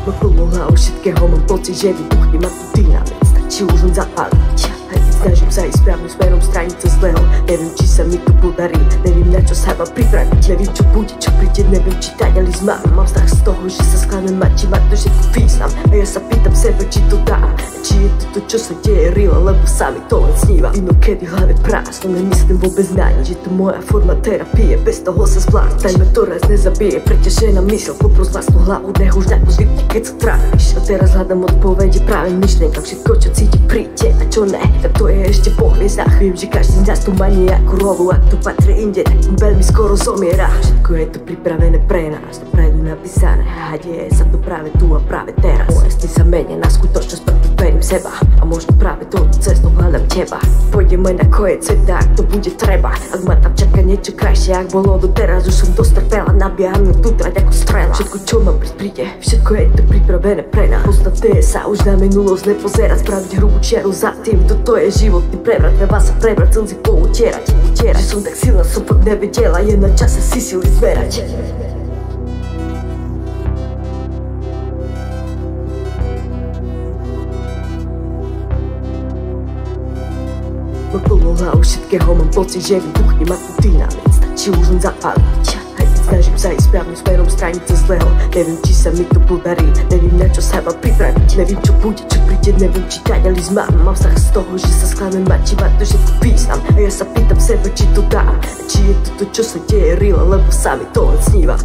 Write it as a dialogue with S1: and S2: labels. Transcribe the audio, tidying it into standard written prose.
S1: Plnú hlavu všetkého, mám pocit, že vybuchne ma tu dynamit. Stačí už len zapáliť. Aj keď snažím sa ísť správnym smerom, stranice zlého. Neviem, či sa mi to podarí, neviem, na čo sa mám pripraviť. Neviem, čo bude, čo príde, neviem, či ďalej zmám. Mám strach z toho, že sa sklamem a či má to všetko význam. A ja sa pýtam sebe, či to dá, či je to, čo sa deje real, lebo sa mi to len sníva. Inokedy v hlave prázdno, nemyslím vôbec na nič. Je to moja forma terapie, bez toho sa zvládť. Aj ma to raz nezabije, preťažená mysel, poпрос vlastnú hlavu, nech už na to zvykne, keď sa trápiš. A teraz hľadám odpovede práve myšlienka, všetko, čo cíti, príde a čo ne. Tak to je ešte po hviezdách. Viem, že každý z nás tu má nejakú rolu, ak to patrí inde, tak veľmi skoro zomiera. Všetko je to pripravené pre nás, dopredu napísané a deje sa to práve tu a práve teraz. Moje sny sa menia na skutočnosť, preto verím seba a možno práve touto cestou hľadám teba. Pôjdeme na koniec sveta, ak to bude treba. Ak ma tam čaká niečo krajšie, ak bolo doteraz, už som dostrpela, nabieham na tú trať ako strela. Všetko, čo ma príde, všetko je to pripravené pre nás. Podstatné je sa už na minulosť nepozerať, spraviť hrubú čiaru za tým, toto je životný prevrat, treba sa prebrať, slnci poutierať. Že som tak silná, som fakt nevedela, je na čase si sily zverať. Plnú hlavu všetkého, mám pocit, že vybuchne ma tu dynamit. Stačí už len zapáliť. Aj keď snažím sa ísť správnym smerom, stranice zlého. Neviem, či sa mi to podarí, neviem, na čo sa mám pripraviť. Neviem, čo bude, čo príde, neviem, či ďalej zmám. Mám strach z toho, že sa sklamem a či má to všetko význam. A ja sa pýtam sebe, či to dá, či je to, čo sa deje real, lebo sa mi to len sníva.